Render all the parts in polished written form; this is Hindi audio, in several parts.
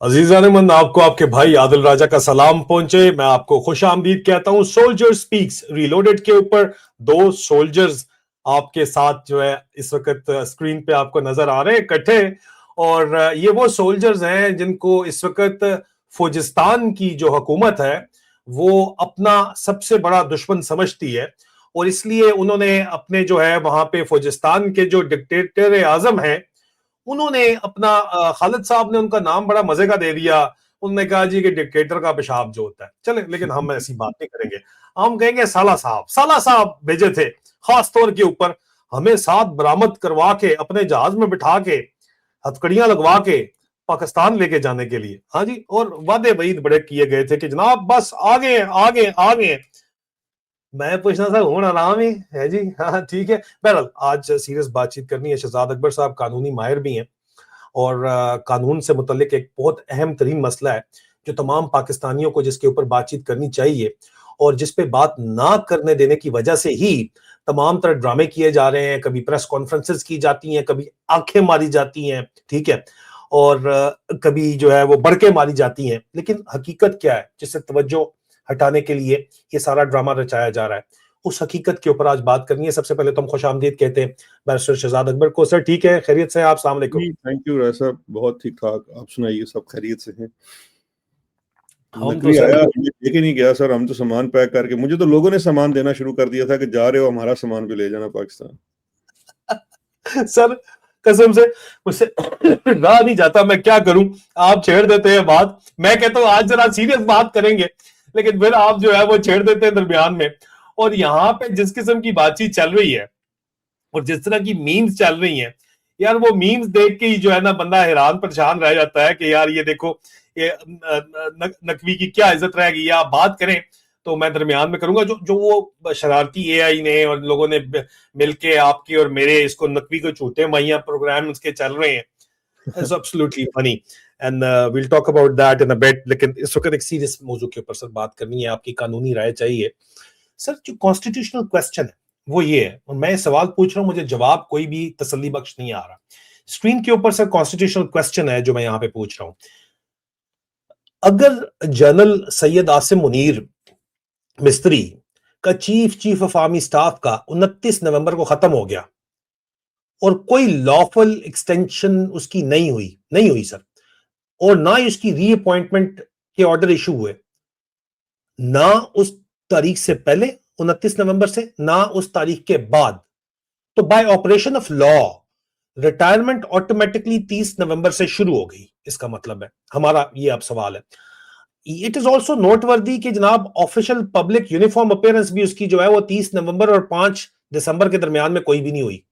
अजीजान आपको आपके भाई आदिल राजा का सलाम पहुंचे। मैं आपको खुश आमदीद कहता हूं सोल्जर स्पीक्स रीलोडेड के ऊपर। दो सोल्जर्स आपके साथ जो है इस वक्त स्क्रीन पे आपको नजर आ रहे हैं इकट्ठे। और ये वो सोल्जर्स हैं जिनको इस वक्त फौजिस्तान की जो हुकूमत है वो अपना सबसे बड़ा दुश्मन समझती है। और इसलिए उन्होंने अपने जो है वहां पे फौजिस्तान के जो डिक्टेटर आजम हैं उन्होंने अपना खालिद साहब ने उनका नाम बड़ा मजे का दे दिया। उन्होंने कहा जी कि डिक्टेटर का पेशाब जो होता है चले, लेकिन हम ऐसी बात नहीं करेंगे। हम कहेंगे साला साहब भेजे थे खास तौर के ऊपर हमें साथ बरामद करवा के अपने जहाज में बिठा के हथकड़ियां लगवा के पाकिस्तान लेके जाने के लिए। हाँ जी, और वादे वईद बड़े किए गए थे कि जनाब बस आगे आगे आगे। मैं पूछना था हूं आराम ही है जी। हाँ ठीक है। बहरहाल आज सीरियस बातचीत करनी है। शहजाद अकबर साहब कानूनी माहिर भी हैं और कानून से मुतल्लिक एक बहुत अहम तरीन मसला है जो तमाम पाकिस्तानियों को जिसके ऊपर बातचीत करनी चाहिए और जिस पे बात ना करने देने की वजह से ही तमाम तरह ड्रामे किए जा रहे हैं। कभी प्रेस कॉन्फ्रेंसेस की जाती हैं, कभी आंखें मारी जाती हैं, ठीक है, और कभी जो है वो बड़के मारी जाती हैं। लेकिन हकीकत क्या है जिससे तवज्जो हटाने के लिए ये सारा ड्रामा रचाया जा रहा है, उस हकीकत के ऊपर आज बात करनी है। सबसे पहले तो हम खुश आमदीद कहते हैं बैरिस्टर शहजाद अकबर को। सर ठीक है, खैरियत से हैं आप? अस्सलाम वालेकुम। जी थैंक यू राय साहब, बहुत ठीक ठाक। आप सुनाइए, सब खैरियत से हैं? हम तो नकवी सर आया, ये लेके नहीं गया सर। हम तो सामान पैक करके, मुझे तो लोगों ने सामान देना शुरू कर दिया था कि जा रहे हो हमारा सामान भी ले जाना पाकिस्तान। सर कसम से मुझसे रहा नहीं जाता, मैं क्या करूं। आप छेड़ देते हैं बात, मैं कहता हूं आज जरा सीरियस बात करेंगे, लेकिन फिर आप जो है वो छेड़ देते हैं दरमियान में। और यहाँ पे जिस किस्म की बातचीत चल रही है और जिस तरह की मीम्स चल रही हैं, यार वो मीम्स देख के ही जो है ना बंदा हैरान परेशान रह जाता है कि यार ये देखो ये नकवी की क्या इज्जत रह गई है। आप बात करें तो मैं दरमियान में करूंगा। जो जो वो शरारती एआई ने और लोगों ने मिलके आपके और मेरे इसको नकवी को छूटे माइया प्रोग्राम उसके चल रहे हैं, it's absolutely funny and will talk about that in a bit. लेकिन इस वक्त एक सीरियस मौजू के ऊपर सर बात करनी है, आपकी कानूनी राय चाहिए। सर जो कॉन्स्टिट्यूशनल क्वेश्चन है वो ये है, और मैं सवाल पूछ रहा हूं, मुझे जवाब कोई भी तसल्ली बख्श नहीं आ रहा। स्क्रीन के ऊपर सर कॉन्स्टिट्यूशनल क्वेश्चन है जो मैं यहां पे पूछ रहा हूं। अगर जनरल सैयद आसिम मुनीर मिस्त्री का चीफ ऑफ आर्मी स्टाफ का 29 नवंबर को खत्म हो गया और कोई लॉफुल एक्सटेंशन उसकी नहीं हुई सर, और ना ही उसकी रीअपॉइंटमेंट के ऑर्डर इशू हुए, ना उस तारीख से पहले 29 नवंबर से, ना उस तारीख के बाद, तो bye operation of law retirement automatically 30 नवंबर से शुरू हो गई। इसका मतलब है, हमारा ये अब सवाल है। इट इज ऑल्सो नोटवर्दी कि जनाब ऑफिशियल पब्लिक यूनिफॉर्म अपीयरेंस भी उसकी जो है वो 30 नवंबर और 5 दिसंबर के दरमियान में कोई भी नहीं हुई।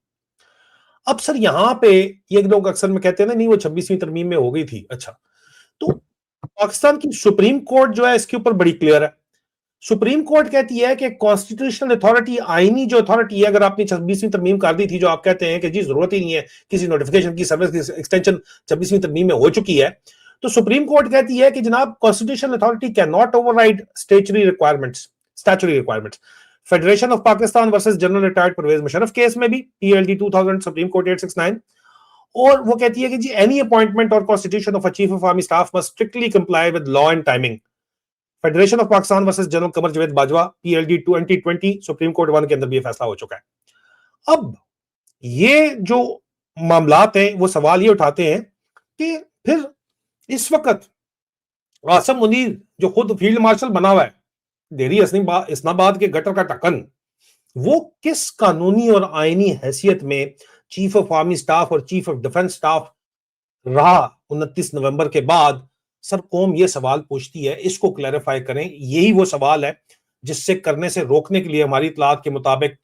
अब सर यहां पे ये लोग अक्सर में कहते हैं ना, नहीं वो 26वीं तरमीम में हो गई थी। अच्छा, तो पाकिस्तान की सुप्रीम कोर्ट जो है इसके ऊपर बड़ी क्लियर है। सुप्रीम कोर्ट कहती है कि कॉन्स्टिट्यूशनल अथॉरिटी, आईनी जो अथॉरिटी है, अगर आपने 26वीं तरमीम कर दी थी, जो आप कहते हैं कि जी जरूरत ही नहीं है किसी नोटिफिकेशन की, सर्विस की एक्सटेंशन 26वीं तरमीम में हो चुकी है, तो सुप्रीम कोर्ट कहती है कि जनाब constitutional authority can not override statutory requirements. Federation of Pakistan versus general retired Parvez Musharraf case में भी पीएलडी 2000 सुप्रीम कोर्ट 869। और वो कहती है कि जी एनी अपॉइंटमेंट और constitution of a chief of army staff must strictly comply with law and timing. Federation of Pakistan versus general Qamar Javed Bajwa PLD 2020 supreme court 1 के अंदर भी ये फैसला हो चुका है। अब ये जो मामलात हैं वो सवाल ये उठाते हैं कि फिर इस वक्त आसम मुनीर जो खुद फील्ड मार्शल बना हुआ है, देरी इस्लामाबाद के गटर का ढक्कन, वो किस कानूनी और आईनी हैसियत में चीफ ऑफ आर्मी स्टाफ और चीफ ऑफ डिफेंस स्टाफ रहा 29 नवंबर के बाद? सर कौम ये सवाल पूछती है, इसको क्लैरिफाई करें। यही वो सवाल है जिससे करने से रोकने के लिए हमारी इतलात के मुताबिक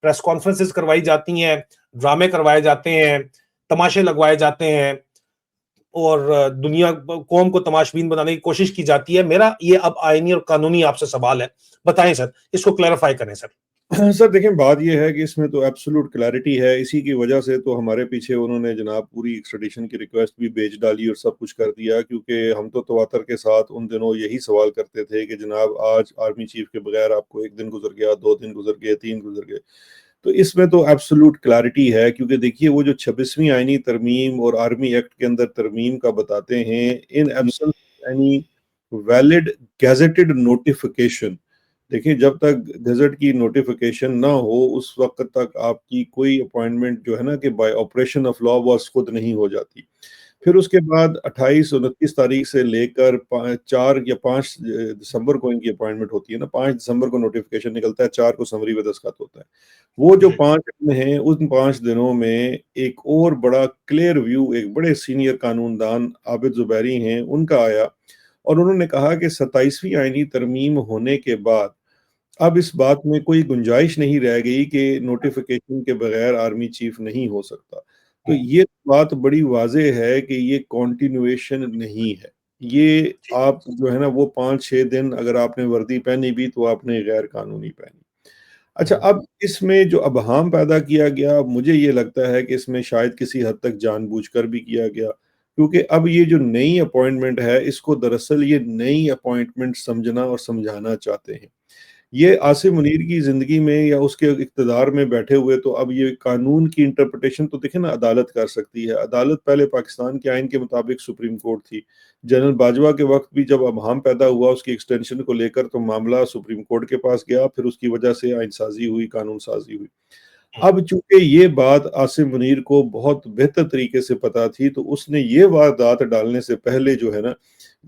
प्रेस कॉन्फ्रेंसेस करवाई जाती हैं, ड्रामे करवाए जाते हैं, तमाशे लगवाए जाते हैं और दुनिया कौम को तमाशबीन बनाने की कोशिश की जाती है। मेरा ये अब आईनी और कानूनी आपसे सवाल है, बताएं सर, इसको क्लैरिफाई करें सर। सर देखें, बात यह है कि इसमें तो एब्सोल्यूट क्लैरिटी है। इसी की वजह से तो हमारे पीछे उन्होंने जनाब पूरी एक्स्ट्रेडिशन की रिक्वेस्ट भी भेज डाली और सब कुछ कर दिया, क्योंकि हम तो तवातर के साथ उन दिनों यही सवाल करते थे कि जनाब आज आर्मी चीफ के बगैर आपको 1 दिन गुजर गया, 2 दिन गुजर गए, 3 गुजर गए। तो इसमें तो एब्सोल्यूट क्लैरिटी है, क्योंकि देखिए वो जो 26वीं आईनी तरमीम और आर्मी एक्ट के अंदर तरमीम का बताते हैं, in absence any valid gazetted notification, देखिए जब तक गजट की नोटिफिकेशन ना हो उस वक्त तक आपकी कोई अपॉइंटमेंट जो है ना कि bye operation of law was खुद नहीं हो जाती। फिर उसके बाद 28-29 तारीख से लेकर 4 या 5 दिसंबर को इनकी अपॉइंटमेंट होती है ना, 5 दिसंबर को नोटिफिकेशन निकलता है, 4 को समरी व दस्तखत होता है। वो जो जी 5 दिन हैं, उन 5 दिनों में एक और बड़ा क्लियर व्यू एक बड़े सीनियर कानूनदान आबिद ज़ुबैरी हैं, उनका आया और उन्होंने कहा कि 27वीं आईनी तरमीम होने के बाद अब इस बात में कोई गुंजाइश नहीं रह गई कि नोटिफिकेशन के बगैर आर्मी चीफ नहीं हो सकता। तो ये बात बड़ी वाज़ेह है कि ये कंटिन्यूएशन नहीं है। ये जी आप जो है ना वो 5-6 दिन अगर आपने वर्दी पहनी भी तो आपने गैर कानूनी पहनी। अच्छा, हम्म, अब इसमें जो अबहम पैदा किया गया, मुझे ये लगता है कि इसमें शायद किसी हद तक जानबूझकर भी किया गया, क्योंकि अब ये जो नई अपॉइंटमेंट है, इसको दरअसल ये नई अपॉइंटमेंट समझना और समझाना चाहते हैं। ये आसिम मुनीर की ज़िंदगी में या उसके इक़्तिदार में बैठे हुए तो अब ये कानून की इंटरप्रिटेशन तो देखिए ना अदालत कर सकती है। अदालत पहले पाकिस्तान के आइन के मुताबिक सुप्रीम कोर्ट थी। जनरल बाजवा के वक़्त भी जब अबहम पैदा हुआ उसकी एक्सटेंशन को लेकर तो मामला सुप्रीम कोर्ट के पास गया, फिर उसकी वजह से आइन साज़ी हुई, कानून साज़ी हुई। हम्म, अब चूँकि ये बात आसिम मुनीर को बहुत बेहतर तरीके से पता थी, तो उसने ये वारदात डालने से पहले जो है ना,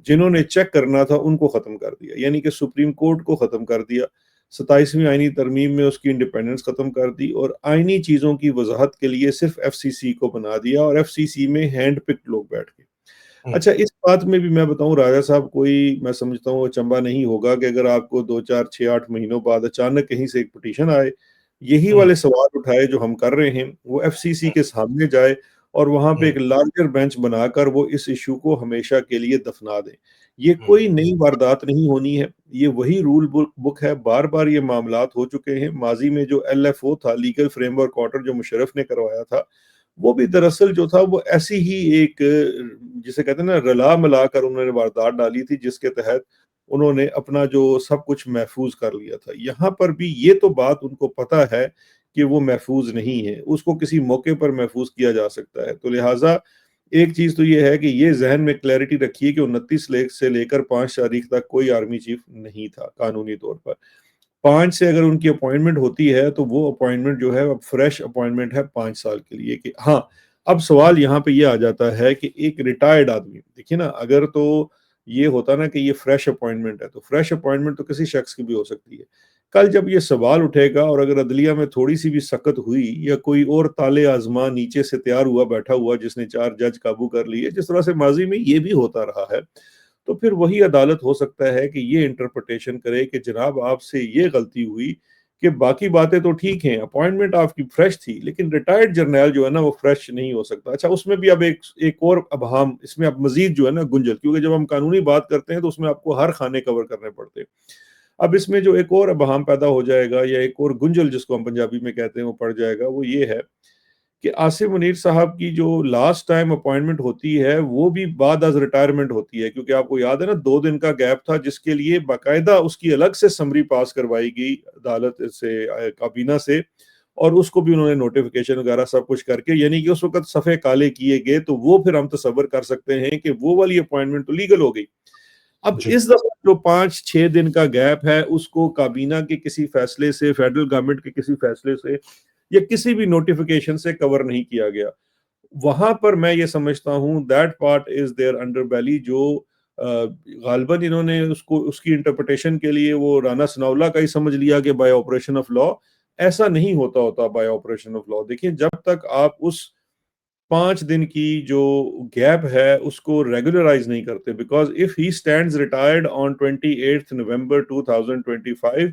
जिन्होंने चेक करना था उनको ख़त्म कर दिया। यानी कि सुप्रीम कोर्ट को ख़त्म कर दिया। 27वीं आईनी तरमीम में उसकी इंडिपेंडेंस ख़त्म कर दी और आईनी चीज़ों की वज़ाहत के लिए सिर्फ़ एफसीसी को बना दिया और एफसीसी में हैंड पिक्ड लोग बैठ गए। हम्म, अच्छा, इस बात में भी मैं बताऊँ राजा साहब, कोई मैं समझता हूँ अचंभा नहीं होगा कि अगर आपको 2, 4, 6, 8 महीनों बाद अचानक कहीं से एक पिटीशन आए, यही हम्म, वाले सवाल उठाए जो हम कर रहे हैं, वो एफसीसी के सामने जाए और वहाँ पे हम्म, एक लार्जर बेंच बनाकर वो इस इश्यू को हमेशा के लिए दफना दें। ये हम्म, कोई नई वारदात नहीं होनी है, ये वही रूल बुक है, बार-बार ये मामलात हो चुके हैं। माज़ी में जो एलएफओ था, लीगल फ्रेमवर्क ऑर्डर जो मुशर्रफ ने करवाया था, वो भी दरअसल जो था वो ऐसी ही एक जिसे कहते हैं ना रला-मिला कर उन्होंने वारदात डाली थी, जिसके तहत उन्होंने अपना जो सब कुछ महफूज़ कर लिया था। यहाँ पर भी ये तो बात उनको पता है कि वो महफूज़ नहीं है, उसको किसी मौके पर महफूज़ किया जा सकता है। तो लिहाज़ा एक चीज़ तो ये है कि ये ज़हन में क्लैरिटी रखिए कि 29 से लेकर 5 तारीख तक कोई आर्मी चीफ नहीं था कानूनी तौर पर। 5 से अगर उनकी अपॉइंटमेंट होती है, तो वो अपॉइंटमेंट जो है अब फ्रेश अपॉइंटमेंट है 5 साल के लिए कि हाँ, अब सवाल यहाँ पे ये आ जाता है कि एक रिटायर्ड आदमी, देखिए ना, अगर तो ये होता ना कि ये फ्रेश अपॉइंटमेंट है, तो फ्रेश अपॉइंटमेंट तो किसी शख्स की भी हो सकती है। कल जब ये सवाल उठेगा और अगर अदलिया में थोड़ी-सी भी सकत हुई या कोई और ताले आज़मा नीचे से तैयार हुआ, बैठा हुआ जिसने 4 जज काबू कर लिए, जिस तरह से माज़ी में ये भी होता रहा है, तो फिर वही अदालत हो सकता है कि ये इंटरप्रिटेशन करे कि जनाब आपसे ये गलती हुई कि बाकी बातें तो ठीक हैं, अपॉइंटमेंट आपकी फ्रेश थी, लेकिन रिटायर्ड जर्नैल जो है ना वो फ्रेश नहीं हो सकता। अच्छा, उसमें भी अब एक और अबहम इसमें अब मज़ीद जो है ना गुंजल, क्योंकि जब हम कानूनी बात करते हैं तो उसमें आपको हर खाने कवर करने पड़ते हैं। अब इसमें जो एक और अबहम पैदा हो जाएगा या एक और गुंजल जिसको हम पंजाबी में कहते हैं वो पड़ जाएगा, वो ये है कि आसिम मुनीर साहब की जो लास्ट टाइम अपॉइंटमेंट होती है, वो भी बाद अज़ रिटायरमेंट होती है, क्योंकि आपको याद है ना 2 दिन का गैप था जिसके लिए बाकायदा उसकी अलग से समरी पास करवाई गई अदालत से काबीना से और उसको भी उन्होंने नोटिफ़िकेशन वगैरह सब कुछ करके, यानी कि उस वक़्त सफ़े काले किए गए, तो वो फिर हम तसव्वुर कर सकते हैं कि वो वाली अपॉइंटमेंट तो लीगल हो गई। अब जी इस दफ़ा जो 5-6 दिन का गैप है, उसको काबीना के किसी फैसले से, फेडरल गवर्नमेंट के किसी फैसले से या किसी भी नोटिफिकेशन से कवर नहीं किया गया। वहाँ पर मैं ये समझता हूँ that part is their underbelly, जो गालिबन इन्होंने उसको उसकी इंटरप्रिटेशन के लिए वो राना सनाउल्लाह का ही समझ लिया कि बाय ऑपरेशन ऑफ लॉ, ऐसा नहीं होता बाय ऑपरेशन ऑफ लॉ। देखिए, जब तक आप उस 5 दिन की जो गैप है उसको रेगुलराइज़ नहीं करते, because if he stands retired on 28th नवंबर 2025,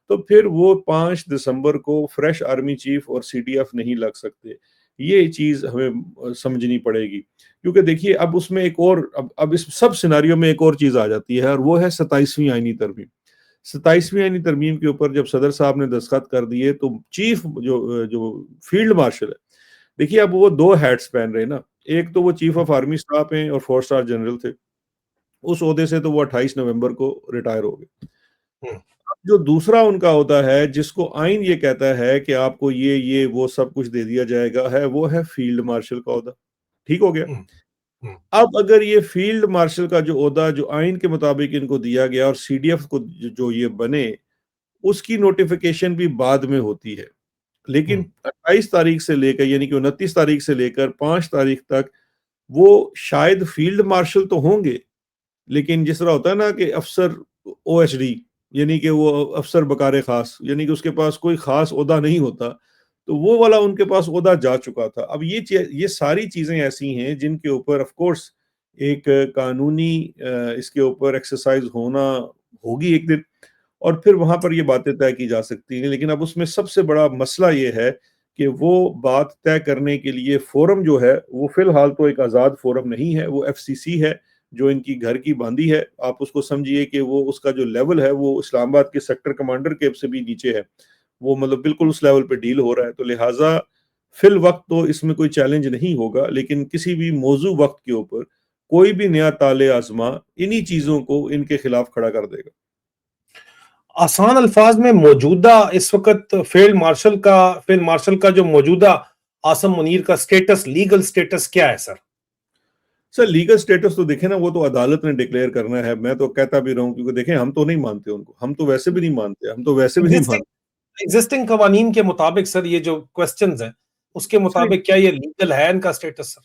तो फिर वो 5 दिसंबर को फ्रेश आर्मी चीफ और सीडीएफ नहीं लग सकते। ये चीज़ हमें समझनी पड़ेगी। क्योंकि देखिए अब उसमें एक और अब इस सब सिनेरियो में एक और चीज़ आ जाती है और वो है 27वीं आईनी तरमीम। 27वीं आईनी तरमीम के ऊपर जब सदर साहब ने दस्तखत कर दिए तो चीफ जो फील्ड मार्शल है, देखिए अब वो 2 हैट्स पहन रहे हैं ना। एक तो वो चीफ ऑफ आर्मी स्टाफ हैं और 4 स्टार जनरल थे। उस ओहदे से तो वो 28 नवंबर को रिटायर हो गए। हम्म, जो दूसरा उनका होता है, जिसको आइन ये कहता है कि आपको ये वो सब कुछ दे दिया जाएगा है, वो है फील्ड मार्शल का ओहदा। ठीक हो गया? हम्म, हम्म, अब अगर ये फील्ड मार्शल का जो ओहदा जो आइन के मुताबिक इनको दिया गया और सीडीएफ को जो ये बने, उसकी नोटिफिकेशन भी बाद में होती है। लेकिन हम्म, 28 तारीख से लेकर यानी कि 29 तारीख से लेकर 5 तारीख तक वो शायद फील्ड मार्शल तो होंगे, लेकिन जिस तरह होता है ना कि अफ़सर ओएचडी यानी कि वो अफ़सर बकार ख़ास यानी कि उसके पास कोई ख़ास ओहदा नहीं होता, तो वो वाला उनके पास ओहदा जा चुका था। अब ये सारी चीज़ें ऐसी हैं जिनके ऊपर ऑफ़ कोर्स एक कानूनी इसके ऊपर एक्सरसाइज़ होना होगी एक दिन और फिर वहाँ पर ये बातें तय की जा सकती हैं। लेकिन अब उसमें सबसे बड़ा मसला ये है कि वो बात तय करने के लिए फ़ोरम जो है, वो फ़िलहाल तो एक आज़ाद फ़ोरम नहीं है, वो एफसीसी है, जो इनकी घर की बांदी है। आप उसको समझिए कि वो उसका जो लेवल है, वो इस्लामाबाद के सेक्टर कमांडर के से भी नीचे है। वो मतलब बिल्कुल उस लेवल पे डील हो रहा है। तो लिहाज़ा फ़िल वक़्त तो इसमें कोई चैलेंज नहीं होगा, लेकिन किसी भी मौज़ू वक़्त के ऊपर कोई भी नया ताले-आज़मा इन्हीं चीज़ों को इनके खिलाफ खड़ा कर देगा। आसान अल्फाज में मौजूदा इस वक्त फील्ड मार्शल का जो मौजूदा आसम मुनीर का स्टेटस, लीगल स्टेटस क्या है सर? सर लीगल स्टेटस तो देखें ना, वो तो अदालत ने डिक्लेयर करना है। मैं तो कहता भी रहूँ क्योंकि देखें हम तो नहीं मानते उनको, हम तो वैसे भी नहीं मानते, हम तो वैसे भी नहीं एग्जिस्टिंग मानते। एग्जिस्टिंग कवानीन के मुताबिक सर, ये जो क्वेश्चंस हैं उसके सर मुताबिक क्या ये लीगल है इनका स्टेटस सर?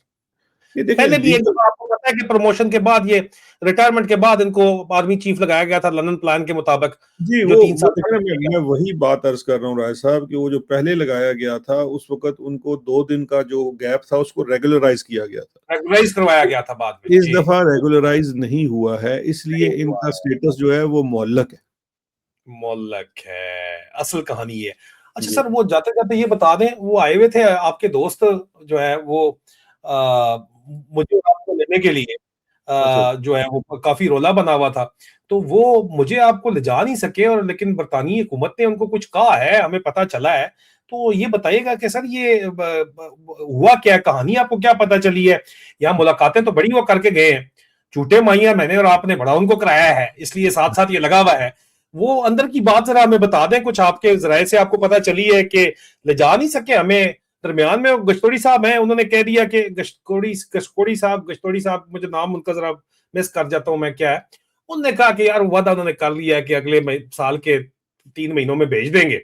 ये देखें पहले भी एक लीगल दफा आपको पता है कि प्रमोशन के बाद, ये रिटायरमेंट के बाद इनको आर्मी चीफ लगाया गया था लंदन प्लान के मुताबिक, जी, जो 3 साल वो देखें ना, पहले किया मैं गया। वही बात अर्ज़ कर रहा हूँ राय साहब कि वो जो पहले लगाया गया था, उस वक़्त उनको 2 दिन का जो गैप था, उसको रेगुलराइज़ किया गया था। रेगुलराइज करवाया गया था बाद में इस जी। दफ़ा रेगुलराइज़ नहीं हुआ है, इसलिए नहीं हुआ इनका है, स्टेटस जो है वो मुअल्लक है। मोहल्लक है, असल कहानी ये। अच्छा जी, सर, वो जाते जाते ये बता दें, वो आए हुए थे आपके दोस्त जो है वो आ, मुझे आपको लेने के लिए, अच्छा, अच्छा। जो है वो काफी रोला बना हुआ था, तो वो मुझे आपको ले जा नहीं सके, और लेकिन बरतानी हुकूमत ने उनको कुछ कहा है, हमें पता चला है। तो ये बताइएगा कि सर ये हुआ क्या है, कहानी आपको क्या पता चली है? यहाँ मुलाकातें तो बड़ी वो करके गए हैं, झूठे माइया मैंने और आपने बड़ा उनको कराया है, इसलिए साथ साथ ये लगा हुआ है। वो अंदर की बात जरा हमें बता दें, कुछ आपके जराये से आपको पता चली है कि ले जा नहीं सके हमें। दरमियान में वो गश्तोड़ी साहब हैं, उन्होंने कह दिया कि गश्तोड़ी साहब, मुझे नाम उनका जरा मिस कर जाता हूं मैं, क्या है, उन्होंने कहा कि यार वादा उन्होंने कर लिया है कि अगले साल के 3 महीनों में भेज देंगे।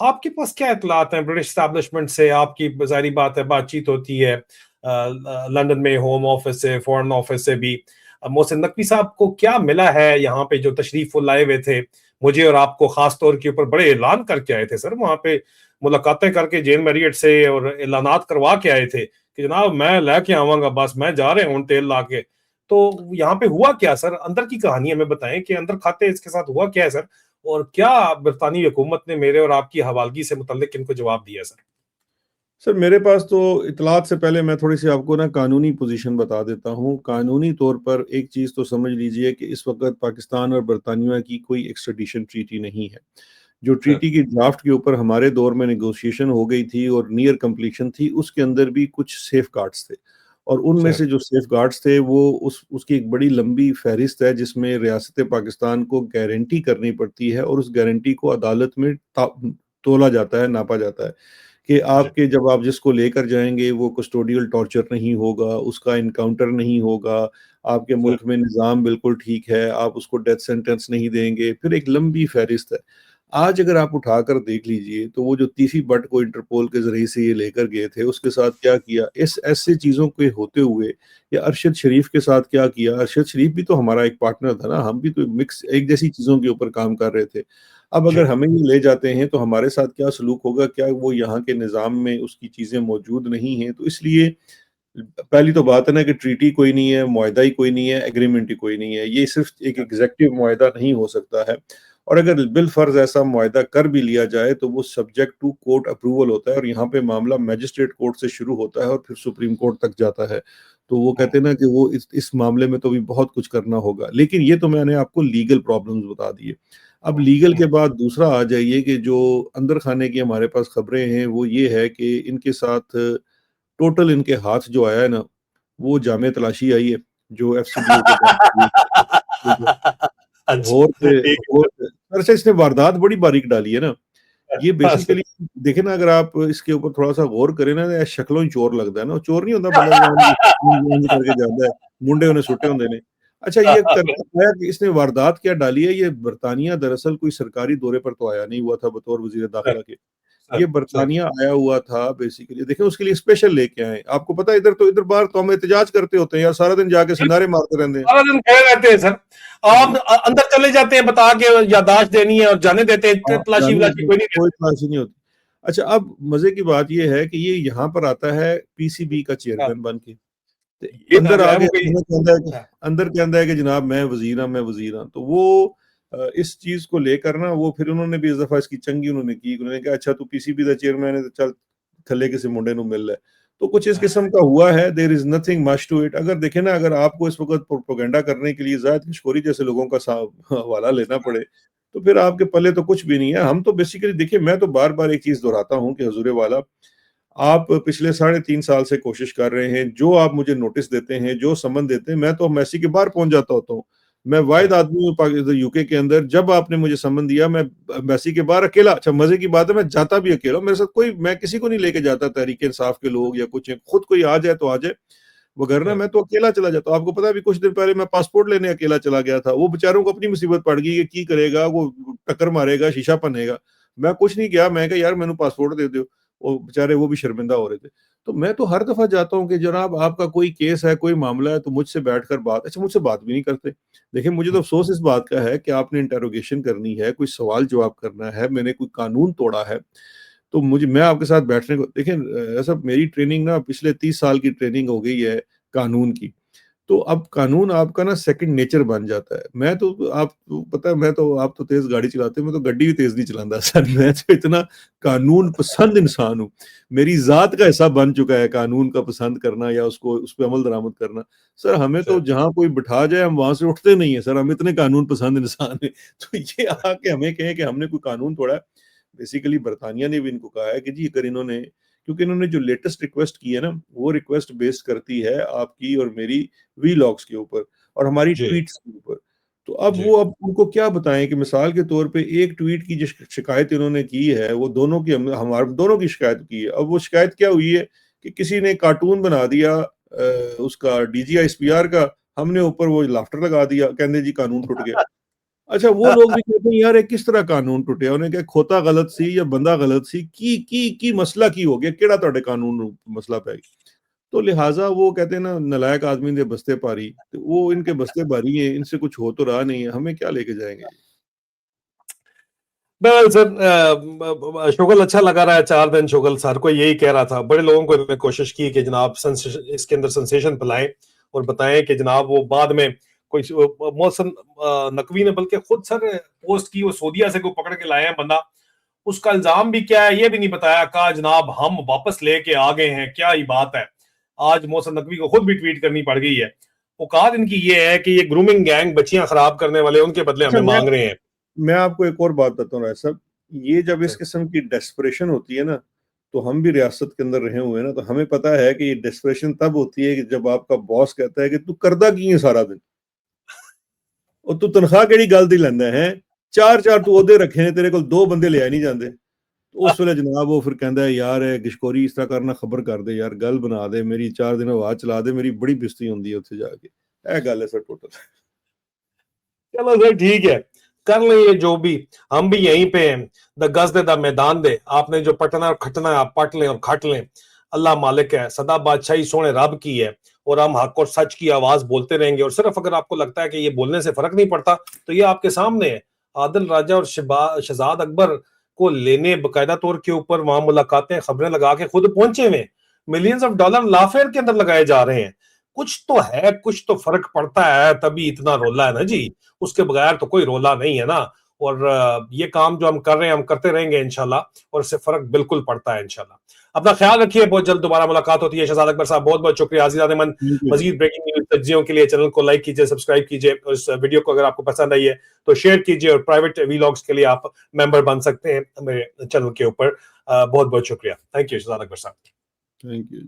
आपके पास क्या इतलात हैं ब्रिटिश स्टैब्लिशमेंट से? आपकी जाहिर बात है बातचीत होती है लंदन में होम ऑफिस से, फॉरेन ऑफिस से भी। मोहसिन नकवी साहब को क्या मिला है यहाँ पे जो तशरीफ वो लाए हुए थे, मुझे और आपको खास तौर के ऊपर बड़े ऐलान करके आए थे सर, वहां पे मुलाकातें करके जेन मैरियट से, और ऐलानात करवा के आए थे कि जनाब मैं लेके आवांगा, बस मैं जा रहे हूँ तेल ला के। तो यहाँ पे हुआ क्या सर? अंदर की कहानी हमें बताएं कि अंदर खाते इसके साथ हुआ क्या है सर, और क्या बरतानी हुकूमत ने मेरे और आपकी हवालगी से मुतल्लिक इनको जवाब दिया सर? सर मेरे पास तो इत्तलात से पहले मैं थोड़ी-सी आपको ना कानूनी पोज़ीशन बता देता हूँ। कानूनी तौर पर एक चीज़ तो समझ लीजिए कि इस वक़्त पाकिस्तान और बरतानिया की कोई एक्स्ट्राडिशन ट्रीटी नहीं है। जो सर ट्रीटी की ड्राफ्ट के ऊपर हमारे दौर में नेगोशिएशन हो गई थी और नियर कंप्लीशन थी, उसके अंदर भी कुछ सेफ़गार्ड्स थे। और उनमें सर से जो सेफ़गार्ड्स थे वो उसकी एक बड़ी लंबी फ़हरिस्त है जिसमें रियासत पाकिस्तान को गारंटी करनी पड़ती है और उस गारंटी को अदालत में तोला जाता है, नापा जाता है। कि जी आपके जब आप जिसको लेकर जाएँगे वो कस्टोडियल टॉर्चर नहीं होगा, उसका एनकाउंटर नहीं होगा, आपके सर मुल्क में निज़ाम बिल्कुल ठीक है, आप उसको डेथ सेंटेंस नहीं देंगे, फिर एक लंबी फ़हरिस्त है। आज अगर आप उठाकर देख लीजिए तो वो जो तीसी भट्ट को इंटरपोल के ज़रिए से ये लेकर गए थे, उसके साथ क्या किया? इस ऐसे चीज़ों के होते हुए या अरशद शरीफ के साथ क्या किया? अरशद शरीफ भी तो हमारा एक पार्टनर था ना, हम भी तो मिक्स एक जैसी चीज़ों के ऊपर काम कर रहे थे। अब जी अगर हमें ये ले जाते हैं तो हमारे साथ क्या सलूक होगा? क्या वो यहाँ के निज़ाम में उसकी चीज़ें मौजूद नहीं हैं? तो इसलिए पहली तो बात है ना कि ट्रीटी कोई नहीं है, मुआहदा ही कोई नहीं है, एग्रीमेंट ही कोई नहीं है। ये सिर्फ़ एक एग्ज़ेक्टिव मुआहदा नहीं हो सकता है और अगर बिल-फ़र्ज़ ऐसा मुआहदा कर भी लिया जाए तो वो सब्जेक्ट टू कोर्ट अप्रूवल होता है और यहाँ पे मामला मैजिस्ट्रेट कोर्ट से शुरू होता है और फिर सुप्रीम कोर्ट तक जाता है। तो वो कहते हैं ना कि वो इस मामले में तो अभी बहुत कुछ करना होगा। लेकिन ये तो मैंने आपको लीगल प्रॉब्लम्स बता दिए। अब लीगल के बाद दूसरा आ जाइए कि जो अंदर खाने की हमारे पास खबरें हैं, वो ये है कि इनके साथ टोटल इनके हाथ जो आया है ना, वो जामे तलाशी आई है, जो एफसीडीओ के पास। ठीक है। गौर अच्छा, से ठीक गौर से अच्छा, इसने वारदात बड़ी बारीक डाली है ना। है। ये हाँ सर। बेसिकली देखे ना, अगर आप इसके ऊपर थोड़ा-सा गौर करें ना, तो शक्लों ही चोर लगदा है ना। वो चोर नहीं होंदा बंदा जो इंज करके जांदा है, मुंडे उन्हें सुट्टे होंदे ने। अच्छा, ये करता क्या है कि इसने वारदात क्या डाली है, ये बरतानिया दरअसल कोई सरकारी दौरे पर तो आया नहीं हुआ था बतौर वज़ीर सर, दाखिला के। सर, ये सर। बरतानिया आया हुआ था बेसिकली, देखिए उसके लिए स्पेशल लेके आए। आपको पता है, इधर बाहर तो हम एहतजाज करते होते हैं यार, सारा दिन जाके सिनारे मारते रहते हैं। सारा दिन खड़े रहते हैं सर। आप जी। अंदर चले जाते हैं बता के यादाश्त देनी है और जाने देते हैं, हाँ, तलाशी जाने वलाशी देते हैं, कोई नहीं कोई देता। तलाशी नहीं होती। अच्छा, अब मज़े की बात ये है कि ये यहाँ पर आता है पीसीबी का हाँ, चेयरमैन बन के। ते ये ना अंदर जो आ है वो गया, कोई। हाँ, अंदर कहता है कि जनाब मैं वज़ीर हाँ, मैं वज़ीर हाँ। तो वो इस चीज़ को लेकर ना, वो फिर उन्होंने भी इस दफ़ा इसकी चंगी उन्होंने की। उन्होंने कहा अच्छा तू पीसीबी दा चेयरमैन है तो चल थल्ले किसी मुंडे नूं मिल लै। तो कुछ इस हाँ, किस्म का हुआ है, there is nothing much to it. अगर देखें ना, अगर आपको इस वक़्त प्रोपेगेंडा करने के लिए ज़ाहिद किशकोरी जैसे लोगों का हवाला लेना पड़े, तो फिर आपके पल्ले तो कुछ भी नहीं है। हम तो बेसिकली देखिए, मैं तो बार-बार एक चीज़ दोहराता हूँ कि हुज़ूर वाला, आप पिछले साढ़े 3 साल से कोशिश कर रहे हैं, जो आप मुझे नोटिस देते हैं, जो समन देते हैं, मैं तो एम्बेसी के बाहर पहुँच जाता होता हूँ। मैं वाहिद हाँ, आदमी हूँ यूके के अंदर, जब आपने मुझे समन दिया, मैं एम्बेसी के बाहर अकेला, अच्छा मज़े की बात है, मैं जाता भी अकेला हूँ, मेरे साथ कोई, मैं किसी को नहीं लेके जाता, तहरीक-ए-इंसाफ के लोग या कुछ, खुद कोई आ जाए तो आ जाए, वगरना हाँ, मैं तो अकेला चला जाता हूँ। आपको पता है, अभी कुछ दिन पहले मैं पासपोर्ट लेने अकेला चला गया था। वो बेचारों को अपनी मुसीबत पड़ गई, ये की करेगा, वो टक्कर मारेगा, शीशा भन्नेगा। मैं कुछ नहीं किया, मैं कहा यार मैनू पासपोर्ट दे दो। वो बेचारे वो भी शर्मिंदा हो रहे थे। तो मैं तो हर दफ़ा जाता हूँ कि जनाब आपका कोई केस है, कोई मामला है, तो मुझसे बैठकर बात, अच्छा मुझसे बात भी नहीं करते। देखिए, मुझे तो अफ़सोस इस बात का है कि आपने इंटेरोगेशन करनी है, कोई सवाल-जवाब करना है, मैंने कोई कानून तोड़ा है, तो मैं आपके साथ बैठने को देखिए, ऐसा मेरी ट्रेनिंग ना पिछले 30 साल की ट्रेनिंग हो गई है कानून की। तो अब कानून आपका ना सेकंड नेचर बन जाता है। मैं तो आपको पता है, मैं तो, आप तो तेज़ गाड़ी चलाते हो, मैं तो गड्डी भी तेज़ नहीं चलांदा सर। मैं तो इतना कानून पसंद इंसान हूँ। मेरी ज़ात का हिस्सा बन चुका है कानून का पसंद करना या उसको उस पे अमल दरामद करना। सर हमें तो सर। जहाँ कोई बिठा जाए हम वहाँ से उठते नहीं हैं सर, हम इतने कानून पसंद इंसान हैं। तो ये आके हमें कहें कि हमने कोई कानून तोड़ा है, बेसिकली बरतानिया ने भी इनको कहा है कि जी अगर इन्होंने, क्योंकि इन्होंने जो लेटेस्ट रिक्वेस्ट की है ना, वो रिक्वेस्ट बेस्ड करती है आपकी और मेरी वीलॉग्स के ऊपर और हमारी जी, ट्वीट्स के ऊपर। तो जी। अब उनको क्या बताएँ कि मिसाल के तौर पे एक ट्वीट की जो शिकायत इन्होंने की है, वो दोनों की, हम हमारे दोनों की शिकायत की है। अब वो शिकायत क्या हुई है कि किसी ने कार्टून बना दिया उसका डीजीआईएसपीआर का, हमने ऊपर वो लाफ्टर लगा दिया, कहंदे जी कानून टूट गया। अच्छा, वो लोग भी कहते हैं यार ये किस तरह कानून टुटिया, उन्हें क्या खोता गलत सी या बंदा गलत सी की मसला की हो गया, केड़ा ਤੁਹਾਡੇ कानून ਨੂੰ मसला पै गया। तो लिहाजा वो कहते हैं ना, नालायक आदमी दे बस्ते भारी, तो वो इनके बस्ते भारी है, इनसे कुछ हो तो रहा नहीं है, हमें क्या लेके जाएंगे। बहरहाल सर, शुगल अच्छा लगा रहा है 4 दिन। शुगल सर को यही कह रहा था, बड़े लोगों को इन्होंने कोशिश की कि जनाब इसके अंदर सेंसेशन फैलाएं और बताएं कि जनाब वो बाद में कोई मोहसन नकवी ने बल्कि खुद सर पोस्ट की, वो सऊदीया से कोई पकड़ के लाए हैं बंदा, उसका इल्जाम भी क्या है ये भी नहीं बताया। कहा जनाब हम वापस लेके आ गए हैं, क्या ही बात है। आज मोहसन नकवी को खुद भी ट्वीट करनी पड़ गई है। औकात इनकी ये है कि ये ग्रूमिंग गैंग बच्चियां खराब करने वाले उनके बदले अच्छा, हमें मांग रहे हैं। मैं आपको एक और बात बताता हूँ राय साहब, ये जब इस सर, किस्म की डेस्परेशन होती है ना, तो हम भी रियासत के अंदर रहे हुए हैं ना, तो हमें पता है कि ये डेस्परेशन तब होती है कि जब आपका बॉस कहता है कि तू करदा की है सारा दिन, और तू तनख्वाह केड़ी गल दी लैंदा है, चार चार तू ओहदे रखे ने, तेरे कोल दो बंदे ले आए नहीं जाते। उस वेले जनाब वो फिर कहता है यार गिशकोरी इस तरह करना, खबर कर दे यार, गल बना दे मेरी, 4 दिन आवाज चला दे मेरी, बड़ी बेइज्जती होंदी है उत्थे जाके। ਇਹ ਗੱਲ है सर टोटल। चलो सर ठीक है, कर ले ये जो भी। हम भी यहीं पे हैं, द गज दे मैदान दे। आपने जो पटना और खटना है आप पट लें और खट लें। अल्लाह मालिक है, सदा बादशाही सोने रब की है और हम हक और सच की आवाज बोलते रहेंगे। और सिर्फ अगर आपको लगता है कि ये बोलने से फर्क नहीं पड़ता तो ये आपके सामने है। आदिल राजा और शहजाद अकबर को लेने बकायदा तौर के ऊपर वहां मुलाकातें खबरें लगा के खुद पहुंचे हुए, मिलियंस ऑफ डॉलर लाफेयर के अंदर लगाए जा रहे हैं। कुछ तो है, कुछ तो फर्क पड़ता है, तभी इतना रोला है ना जी। उसके बगैर तो कोई रोला नहीं है ना। और ये काम जो हम कर रहे हैं हम करते रहेंगे इंशाल्लाह, और इससे फर्क बिल्कुल पड़ता है इंशाल्लाह। अपना ख्याल रखिए, बहुत जल्द दोबारा मुलाकात होती है। शहजाद अकबर साहब बहुत बहुत शुक्रिया। अजीज़ान, ठीक है जी। मजीद ब्रेकिंग न्यूज तज्जियों के लिए चैनल को लाइक कीजिए, सब्सक्राइब कीजिए और इस वीडियो को अगर आपको पसंद आई है तो शेयर कीजिए, और प्राइवेट वीलॉग्स के लिए आप मेंबर बन सकते हैं मेरे चैनल के ऊपर। बहुत बहुत शुक्रिया। थैंक यू शहजाद अकबर साहब। Thank you.